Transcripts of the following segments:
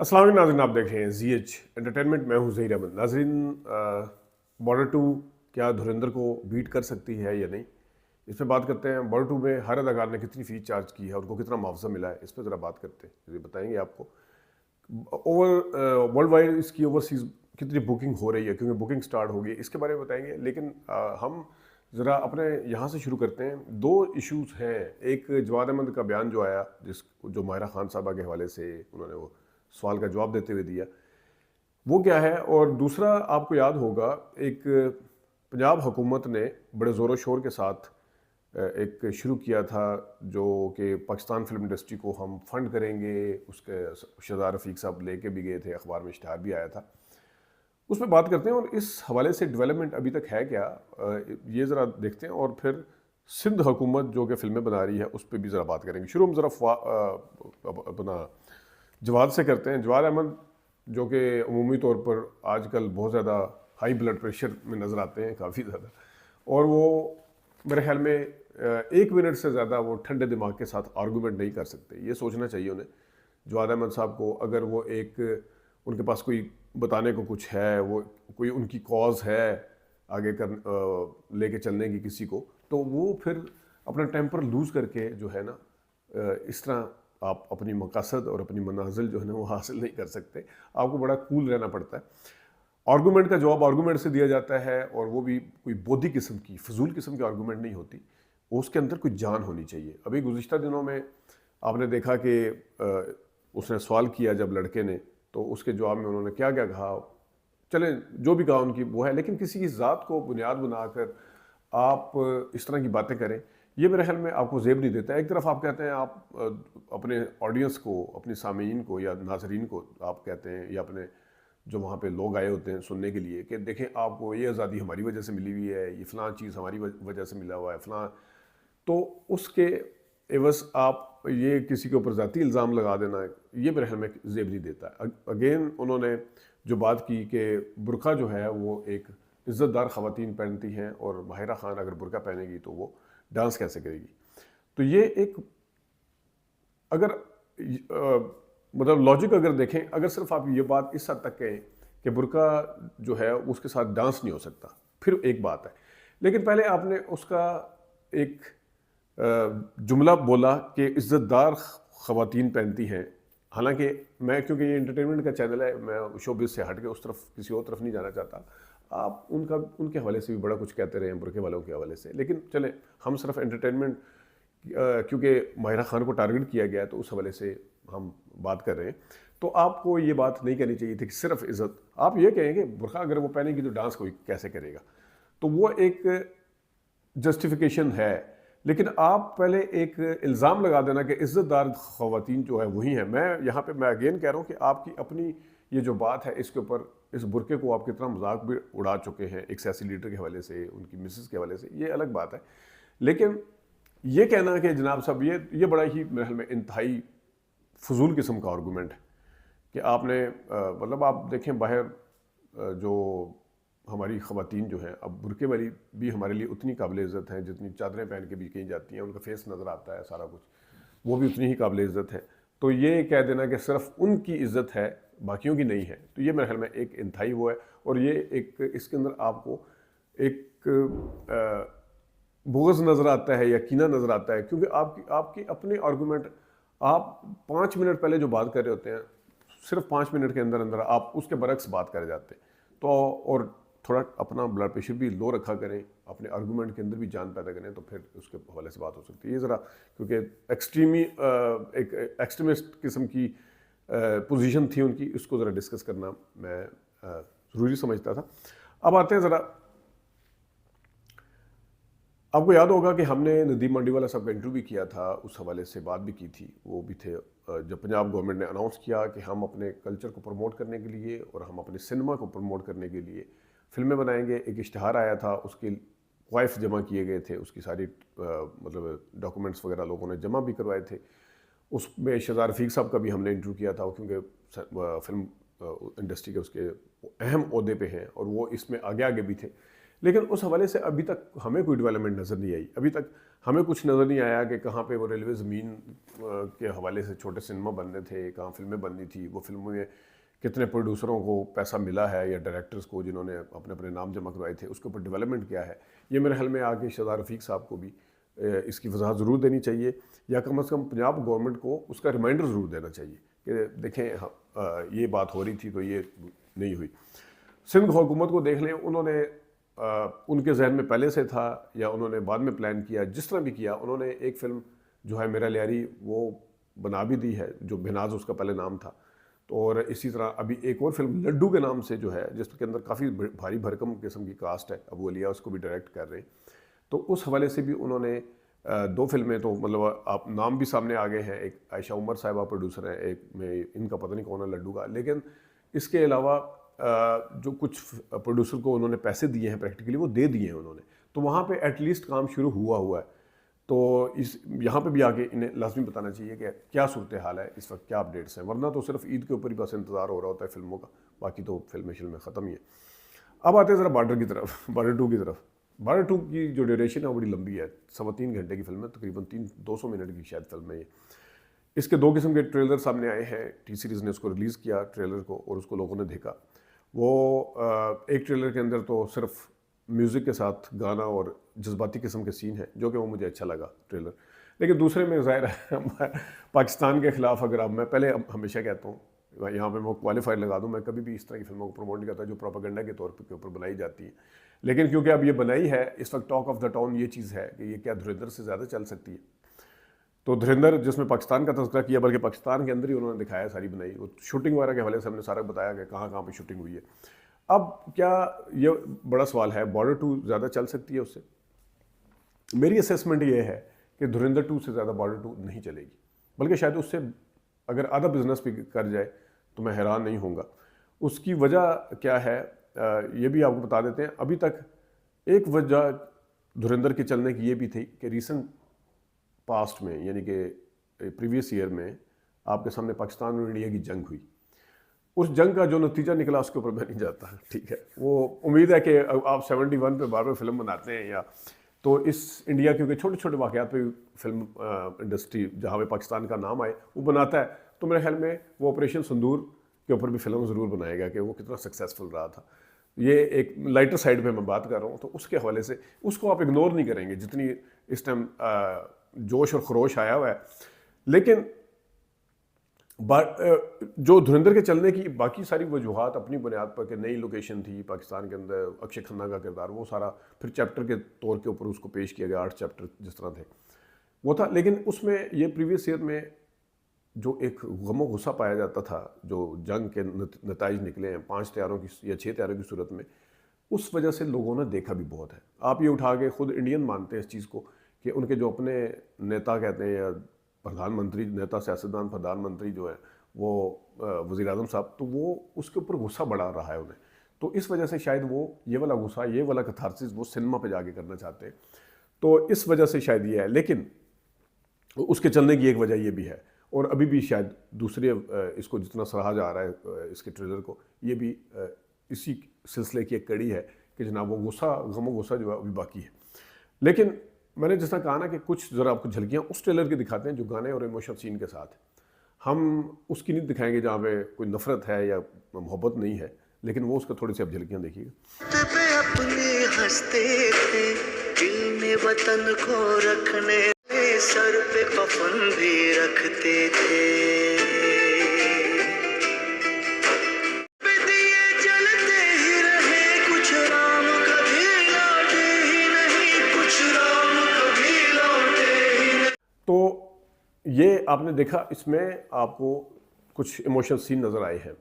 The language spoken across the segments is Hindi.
अस्सलाम वालेकुम नाज़रीन, आप देख रहे हैं ZH एंटरटेनमेंट। मैं हूं ज़हीर अहमद। नाज़रीन, बॉर्डर टू क्या धुरंधर को बीट कर सकती है या नहीं, इस पर बात करते हैं। बॉर्डर टू में हर अदाकार ने कितनी फ़ीस चार्ज की है, उनको कितना मुआवजा मिला है, इस पर ज़रा बात करते हैं। ये बताएंगे आपको। वर्ल्ड वाइड इसकी ओवरसीज़ कितनी बुकिंग हो रही है, क्योंकि बुकिंग स्टार्ट हो गई, इसके बारे में बताएंगे। लेकिन हम ज़रा अपने यहाँ से शुरू करते हैं। दो इश्यूज़ हैं। एक जवाद अहमद का बयान जो आया, जो माहिरा खान साहबा के हवाले से उन्होंने वो सवाल का जवाब देते हुए दिया, वो क्या है। और दूसरा, आपको याद होगा, एक पंजाब हुकूमत ने बड़े ज़ोर शोर के साथ एक शुरू किया था, जो कि पाकिस्तान फिल्म इंडस्ट्री को हम फंड करेंगे। उसके शहजाद रफ़ीक साहब लेके भी गए थे, अखबार में इश्तिहार भी आया था। उस पर बात करते हैं और इस हवाले से डेवलपमेंट अभी तक है क्या, ये ज़रा देखते हैं। और फिर सिंध हुकूमत जो कि फ़िल्में बना रही है, उस पर भी ज़रा बात करेंगे। शुरू हम ज़रा अपना जवाद से करते हैं। जवाद अहमद जो कि अमूमी तौर पर आजकल बहुत ज़्यादा हाई ब्लड प्रेशर में नज़र आते हैं, काफ़ी ज़्यादा। और वो मेरे ख्याल में 1 मिनट से ज़्यादा वो ठंडे दिमाग के साथ आर्गूमेंट नहीं कर सकते। ये सोचना चाहिए उन्हें, जवाद अहमद साहब को। अगर वो उनके पास कोई बताने को कुछ है, वो कोई उनकी कॉज है आगे लेके चलने की किसी को, तो वो फिर अपना टेम्पर लूज़ करके जो है ना, इस तरह आप अपनी मकसद और अपनी मनाजिल जो है ना वो हासिल नहीं कर सकते। आपको बड़ा कूल रहना पड़ता है। आर्गूमेंट का जवाब आर्गूमेंट से दिया जाता है, और वो भी कोई बोधी किस्म की, फजूल किस्म की आर्गूमेंट नहीं होती। उसके अंदर कोई जान होनी चाहिए। अभी गुज़िश्ता दिनों में आपने देखा कि उसने सवाल किया जब लड़के ने, तो उसके जवाब में उन्होंने क्या क्या कहा। चले, जो भी कहा उनकी वो है, लेकिन किसी की ज़ात को बुनियाद बनाकर आप इस तरह की बातें करें, ये मेरे ख्याल में आपको ज़ेब नहीं देता है। एक तरफ आप कहते हैं, आप अपने ऑडियंस को, अपने सामीन को या नाजरीन को आप कहते हैं, या अपने जो वहाँ पे लोग आए होते हैं सुनने के लिए, कि देखें आपको ये आज़ादी हमारी वजह से मिली हुई है, ये फ़लाँ चीज़ हमारी वजह से मिला हुआ है फ़लाँ। तो उसके एवज़ आप ये किसी के ऊपर ज़ाती इल्ज़ाम लगा देना, ये मेरे ख्याल में ज़ेब नहीं देता है। अगेन उन्होंने जो बात की कि बुरका जो है वो एक इज़्ज़तदार ख़वातीन पहनती हैं, और माहिरा खान अगर बुरका पहनेगी तो वो डांस कैसे करेगी। तो ये एक, अगर मतलब लॉजिक अगर देखें, अगर सिर्फ आप ये बात इस हद तक कहें कि बुरका जो है उसके साथ डांस नहीं हो सकता, फिर एक बात है। लेकिन पहले आपने उसका एक जुमला बोला कि इज़्ज़तदार ख़वातीन पहनती हैं। हालांकि मैं, क्योंकि ये एंटरटेनमेंट का चैनल है, मैं शोबिज़ से हट के उस तरफ किसी और तरफ नहीं जाना चाहता। आप उनके हवाले से भी बड़ा कुछ कहते रहे हैं, बुरके वालों के हवाले से। लेकिन चले, हम सिर्फ एंटरटेनमेंट, क्योंकि माहिरा खान को टारगेट किया गया है, तो उस हवाले से हम बात कर रहे हैं। तो आपको ये बात नहीं कहनी चाहिए थी कि सिर्फ इज़्ज़त। आप ये कहेंगे बुरखा अगर वो पहनेगी तो डांस कोई कैसे करेगा, तो वो एक जस्टिफिकेशन है। लेकिन आप पहले एक इल्ज़ाम लगा देना कि इज़्ज़तदार ख़वातीन जो है वही हैं। मैं अगेन कह रहा हूँ कि आपकी अपनी ये जो बात है, इसके ऊपर, इस बुरके को आप कितना मजाक भी उड़ा चुके हैं एक सियासी लीडर के हवाले से, उनकी मिसेस के हवाले से, ये अलग बात है। लेकिन ये कहना कि जनाब साहब, ये बड़ा ही मेरे ख्याल में इंतहाई फजूल किस्म का आर्गूमेंट है कि आपने मतलब आप देखें बाहर जो हमारी ख़वातीन जो हैं, अब बुरके वाली भी हमारे लिए उतनी काबिल इज़्ज़त हैं जितनी चादरें पहन के भी कहीं जाती हैं, उनका फेस नज़र आता है सारा कुछ, वो भी उतनी ही काबिल इज़्ज़त है। तो ये कह देना कि सिर्फ उनकी इज़्ज़त है, बाकियों की नहीं है, तो ये मेरे ख्याल में एक इंतहाई वो है। और ये एक, इसके अंदर आपको एक बुग़्ज़ नज़र आता है या कीना नज़र आता है, क्योंकि आपकी अपने आर्गूमेंट, आप 5 मिनट पहले जो बात कर रहे होते हैं, सिर्फ 5 मिनट के अंदर अंदर आप उसके बरक्स बात कर जाते हैं। तो और थोड़ा अपना ब्लड प्रेशर भी लो रखा करें, अपने आर्गूमेंट के अंदर भी जान पैदा करें, तो फिर उसके हवाले से बात हो सकती है। ये ज़रा, क्योंकि एक एक्सट्रीमिस्ट किस्म की पोजीशन थी उनकी, इसको ज़रा डिस्कस करना मैं ज़रूरी समझता था। अब आते हैं ज़रा, आपको याद होगा कि हमने नदीम मंडीवाला साहब का इंटरव्यू भी किया था, उस हवाले से बात भी की थी। वो भी थे जब पंजाब गवर्नमेंट ने अनाउंस किया कि हम अपने कल्चर को प्रमोट करने के लिए और हम अपने सिनेमा को प्रमोट करने के लिए फ़िल्में बनाएंगे। एक इश्तिहार आया था, उसके क्वाइफ जमा किए गए थे, उसकी सारी मतलब डॉक्यूमेंट्स वगैरह लोगों ने जमा भी करवाए थे। उसमें शहजाद रफ़ीक साहब का भी हमने इंटरव्यू किया था, क्योंकि फिल्म इंडस्ट्री के उसके अहम ओहदे पे हैं और वो इसमें आगे आगे भी थे। लेकिन उस हवाले से अभी तक हमें कोई डेवलपमेंट नज़र नहीं आई। अभी तक हमें कुछ नज़र नहीं आया कि कहाँ पे वो रेलवे ज़मीन के हवाले से छोटे सिनेमा बनने थे, कहाँ फिल्में बननी थी, वो फिल्मों में कितने प्रोड्यूसरों को पैसा मिला है या डायरेक्टर्स को जिन्होंने अपने अपने नाम जमा करवाए थे, उसके ऊपर डेवलपमेंट क्या है। ये मेरे ख्याल में आगे शहजाद रफ़ीक साहब को भी इसकी वजाहत ज़रूर देनी चाहिए, या कम से कम पंजाब गवर्नमेंट को उसका रिमाइंडर ज़रूर देना चाहिए कि देखें ये बात हो रही थी तो ये नहीं हुई। सिंध हुकूमत को देख लें, उन्होंने उनके जहन में पहले से था या उन्होंने बाद में प्लान किया, जिस तरह भी किया, उन्होंने एक फ़िल्म जो है मेरा लियारी वो बना भी दी है, जो बिनाज उसका पहले नाम था। तो और इसी तरह अभी एक और फिल्म लड्डू के नाम से जो है, जिसके अंदर काफ़ी भारी भरकम किस्म की कास्ट है, अबू अलिया उसको भी डायरेक्ट कर रहे हैं। तो उस हवाले से भी उन्होंने दो फिल्में, तो मतलब आप नाम भी सामने आ गए हैं, एक आयशा उमर साहिबा प्रोड्यूसर है, एक में इनका पता नहीं कौन है लड्डू का। लेकिन इसके अलावा जो कुछ प्रोड्यूसर को उन्होंने पैसे दिए हैं प्रैक्टिकली वो दे दिए हैं उन्होंने, तो वहाँ पे एटलीस्ट काम शुरू हुआ है। तो इस यहाँ पे भी आके इन्हें लाजमी बताना चाहिए कि क्या सूरत हाल है इस वक्त, क्या अपडेट्स हैं, वरना तो सिर्फ ईद के ऊपर ही बस इंतज़ार हो रहा होता है फिल्मों का, बाकी तो फिल्में ख़त्म ही है। अब आते हैं ज़रा बॉर्डर की तरफ, बॉर्डर 2 की तरफ। बॉर्डर 2 की जो ड्यूरेशन है वो बड़ी लंबी है, 3.25 घंटे की फिल्म है, तकरीबन 200 मिनट की शायद फिल्म है ये। इसके दो किस्म के ट्रेलर सामने आए हैं, टी सीरीज़ ने उसको रिलीज़ किया ट्रेलर को, और उसको लोगों ने देखा। वो एक ट्रेलर के अंदर तो सिर्फ म्यूज़िक के साथ गाना और जज्बाती किस्म के सीन है, जो कि वो मुझे अच्छा लगा ट्रेलर। लेकिन दूसरे में ज़ाहिर है पाकिस्तान के ख़िलाफ़, अगर अब मैं पहले हमेशा कहता हूँ, यहाँ पे मैं क्वालिफायर लगा दूँ, मैं कभी भी इस तरह की फिल्मों को प्रमोट नहीं करता जो प्रोपेगेंडा के तौर के ऊपर बनाई जाती है। लेकिन क्योंकि अब ये बनाई है, इस वक्त टॉक ऑफ द टाउन ये चीज़ है कि ये क्या धुरंधर से ज़्यादा चल सकती है। तो धुरंधर जिसमें पाकिस्तान का तज़किरा किया, बल्कि पाकिस्तान के अंदर ही उन्होंने दिखाया सारी बनाई, वो शूटिंग वगैरह के हवाले से हमने सारा बताया कि कहाँ कहाँ पे शूटिंग हुई है। अब क्या, ये बड़ा सवाल है, बॉर्डर 2 ज़्यादा चल सकती है उससे? मेरी असेसमेंट ये है कि धुरंधर 2 से ज़्यादा बॉर्डर 2 नहीं चलेगी, बल्कि शायद उससे अगर आधा बिजनेस भी कर जाए तो मैं हैरान नहीं होऊंगा। उसकी वजह क्या है, ये भी आपको बता देते हैं। अभी तक एक वजह धुरंधर के चलने की ये भी थी कि रीसेंट पास्ट में, यानी कि प्रीवियस ईयर में, आपके सामने पाकिस्तान और इंडिया की जंग हुई। उस जंग का जो नतीजा निकला उसके ऊपर मैं नहीं जाता, ठीक है। वो उम्मीद है कि आप 71 पे बार बार फिल्म बनाते हैं, या तो इस इंडिया क्योंकि छोटे छोटे वाक़यात पे फिल्म इंडस्ट्री जहाँ पे पाकिस्तान का नाम आए वो बनाता है, तो मेरे ख्याल में वो ऑपरेशन सिंदूर के ऊपर भी फिल्म ज़रूर बनाएगा कि वो कितना सक्सेसफुल रहा था। ये एक लाइटर साइड पे मैं बात कर रहा हूँ, तो उसके हवाले से उसको आप इग्नोर नहीं करेंगे जितनी इस टाइम जोश और खरोश आया हुआ है। लेकिन जो धुरंधर के चलने की बाकी सारी वजूहात अपनी बुनियाद पर, कि नई लोकेशन थी पाकिस्तान के अंदर, अक्षय खन्ना का किरदार, वो सारा फिर चैप्टर के तौर के ऊपर उसको पेश किया गया, 8 चैप्टर जिस तरह थे वो था। लेकिन उसमें ये प्रीवियस ईयर में जो एक गमो गुस्सा पाया जाता था, जो जंग के नताइज निकले हैं 5 तैयारों की या 6 तैयारों की सूरत में, उस वजह से लोगों ने देखा भी बहुत है। आप ये उठा के खुद इंडियन मानते हैं इस चीज़ को कि उनके जो अपने नेता कहते हैं, या प्रधानमंत्री, नेता सियासतदान प्रधानमंत्री जो है वो वज़ीर आज़म साहब, तो वो उसके ऊपर गुस्सा बढ़ा रहा है उन्हें। तो इस वजह से शायद वो ये वाला गुस्सा, ये वाला कैथारसिस वो सिनेमा पे जाके करना चाहते हैं, तो इस वजह से शायद ये है। लेकिन उसके चलने की एक वजह ये भी है, और अभी भी शायद दूसरे इसको जितना सराहा जा रहा है इसके ट्रेलर को, ये भी इसी सिलसिले की एक कड़ी है कि जनाब वो गुस्सा, गमो गुस्सा जो है अभी बाकी है। लेकिन मैंने जिस तरह कहा ना कि कुछ ज़रा आपको झलकियाँ उस ट्रेलर की दिखाते हैं जो गाने और इमोशनल सीन के साथ, हम उसकी नहीं दिखाएंगे जहाँ पे कोई नफ़रत है या मोहब्बत नहीं है, लेकिन वो उसका थोड़ी सी आप झलकियाँ देखिएगा। अपने हंसते थे दिल में वतन को रखने, सर पे कफन भी रखते थे, दिए जलते ही रहे, कुछ राम कभी लौटे ही नहीं, कुछ राम कभी लौटे ही नहीं। तो ये आपने देखा, इसमें आपको कुछ इमोशनल सीन नज़र आए हैं।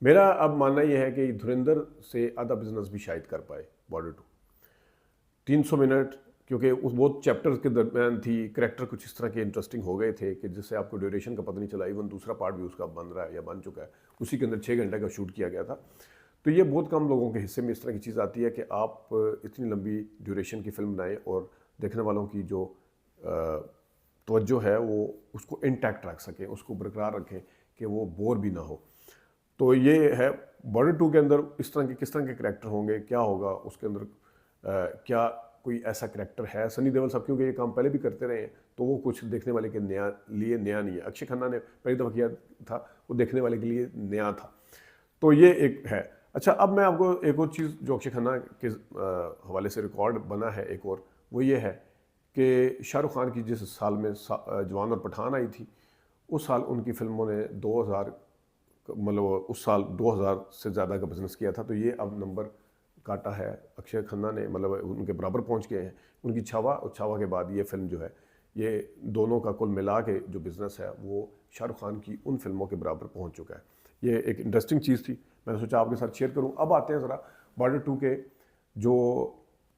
मेरा अब मानना यह है कि धुरंधर से आधा बिजनेस भी शायद कर पाए बॉर्डर 2। 300 मिनट, क्योंकि उस वो चैप्टर के दरमियान थी, करैक्टर कुछ इस तरह के इंटरेस्टिंग हो गए थे कि जिससे आपको ड्यूरेशन का पता नहीं चला। इवन दूसरा पार्ट भी उसका बन रहा है या बन चुका है, उसी के अंदर 6 घंटे का शूट किया गया था। तो ये बहुत कम लोगों के हिस्से में इस तरह की चीज़ आती है कि आप इतनी लंबी ड्यूरेशन की फिल्म बनाएं और देखने वालों की जो तवज्जो है वो उसको इंटैक्ट रख सकें, उसको बरकरार रखें कि वो बोर भी ना हो। तो ये है बॉर्डर 2 के अंदर इस तरह के किस तरह के करैक्टर होंगे, क्या होगा उसके अंदर, क्या कोई ऐसा करैक्टर है। सनी देओल साहब क्योंकि ये काम पहले भी करते रहे हैं तो वो कुछ देखने वाले के लिए नया नहीं है। अक्षय खन्ना ने पहली दफ़ा किया था, वो देखने वाले के लिए नया था। तो ये एक है। अच्छा, अब मैं आपको एक और चीज़ जो अक्षय खन्ना के हवाले से रिकॉर्ड बना है एक और, वो ये है कि शाहरुख खान की जिस साल में जवान और पठान आई थी, उस साल उनकी फिल्मों ने 2000 मतलब उस साल 2000 से ज़्यादा का बिजनेस किया था। तो ये अब नंबर काटा है अक्षय खन्ना ने, मतलब उनके बराबर पहुंच गए हैं। उनकी छावा और छावा के बाद ये फिल्म जो है, ये दोनों का कुल मिला के जो बिज़नेस है वो शाहरुख खान की उन फिल्मों के बराबर पहुंच चुका है। ये एक इंटरेस्टिंग चीज़ थी, मैंने सोचा आपके साथ शेयर करूं। अब आते हैं ज़रा बॉर्डर 2 के जो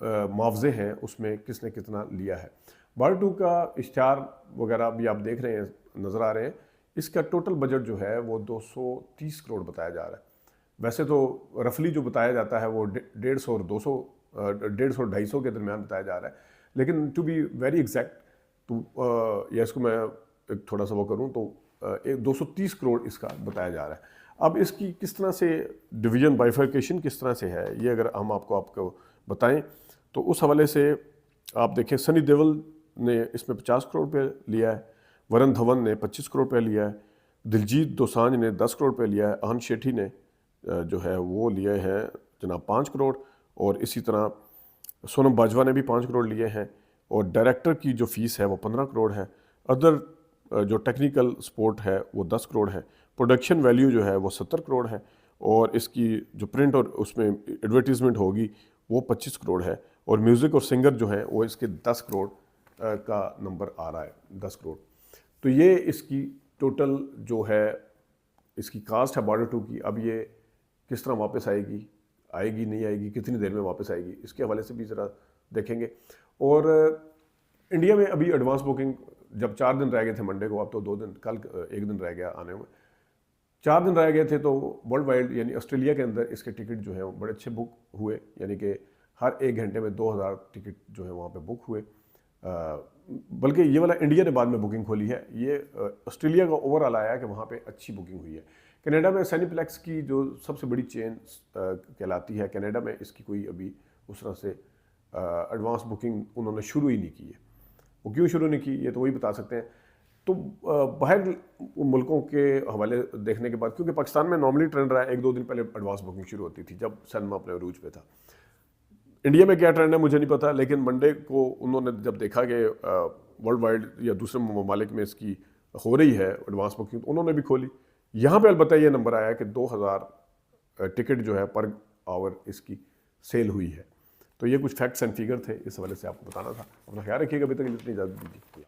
मुआवजे हैं उसमें किसने कितना लिया है। बॉर्डर 2 का इश्तिहार वगैरह भी आप देख रहे हैं, नज़र आ रहे हैं। इसका टोटल बजट जो है वो 230 करोड़ बताया जा रहा है। वैसे तो रफली जो बताया जाता है वो 150 और 200 150-250 के दरमियान बताया जा रहा है, लेकिन टू बी वेरी एग्जैक्ट तो या इसको मैं एक थोड़ा सा वो करूँ तो 230 करोड़ इसका बताया जा रहा है। अब इसकी किस तरह से डिवीजन बाइफर्केशन किस तरह से है, ये अगर हम आपको बताएं तो उस हवाले से आप देखें, सनी देओल ने इसमें 50 करोड़ रुपये लिया है, वरुण धवन ने 25 करोड़ रुपये लिया है, दिलजीत दोसांझ ने 10 करोड़ रुपये लिया है, आहन शेट्टी ने जो है वो लिए हैं जनाब 5 करोड़, और इसी तरह सोनम बाजवा ने भी 5 करोड़ लिए हैं, और डायरेक्टर की जो फीस है वो 15 करोड़ है। अदर जो टेक्निकल सपोर्ट है वो 10 करोड़ है। प्रोडक्शन वैल्यू जो है वो 70 करोड़ है, और इसकी जो प्रिंट और उसमें एडवर्टीज़मेंट होगी वो 25 करोड़ है, और म्यूज़िक और सिंगर जो हैं वो इसके 10 करोड़ का नंबर आ रहा है, 10 करोड़। तो ये इसकी टोटल जो है इसकी कास्ट है बॉर्डर 2 की। अब ये किस तरह वापस आएगी नहीं आएगी, कितनी देर में वापस आएगी, इसके हवाले से भी ज़रा देखेंगे। और इंडिया में अभी एडवांस बुकिंग जब 4 दिन रह गए थे मंडे को, अब तो 2 दिन, कल 1 दिन रह गया आने में, 4 दिन रह गए थे, तो वर्ल्ड वाइड यानी ऑस्ट्रेलिया के अंदर इसके टिकट जो है वो बड़े अच्छे बुक हुए, यानी कि हर 1 घंटे में 2000 टिकट जो है वहाँ पे बुक हुए। बल्कि ये वाला इंडिया ने बाद में बुकिंग खोली है, ये ऑस्ट्रेलिया का ओवरऑल आया कि वहाँ पे अच्छी बुकिंग हुई है। कनाडा में सिनेप्लेक्स की जो सबसे बड़ी चेन कहलाती है, कनाडा में इसकी कोई अभी उस तरह से एडवांस बुकिंग उन्होंने शुरू ही नहीं की है। वो क्यों शुरू नहीं की ये तो वही बता सकते हैं। तो बाहर मुल्कों के हवाले देखने के बाद, क्योंकि पाकिस्तान में नॉर्मली ट्रेंड रहा है 1-2 दिन पहले एडवांस बुकिंग शुरू होती थी जब सिनेमा अपने अरूज पे था। इंडिया में क्या ट्रेंड है मुझे नहीं पता, लेकिन मंडे को उन्होंने जब देखा कि वर्ल्ड वाइड या दूसरे ममालिक में इसकी हो रही है एडवांस बुकिंग, तो उन्होंने भी खोली। यहाँ पे अलबत्ता ये नंबर आया कि 2000 टिकट जो है पर आवर इसकी सेल हुई है। तो ये कुछ फैक्ट्स एंड फिगर थे, इस हवाले से आपको बताना था। अपना ख्याल रखिएगा, अभी तक इतनी इजाज़त दीजिए।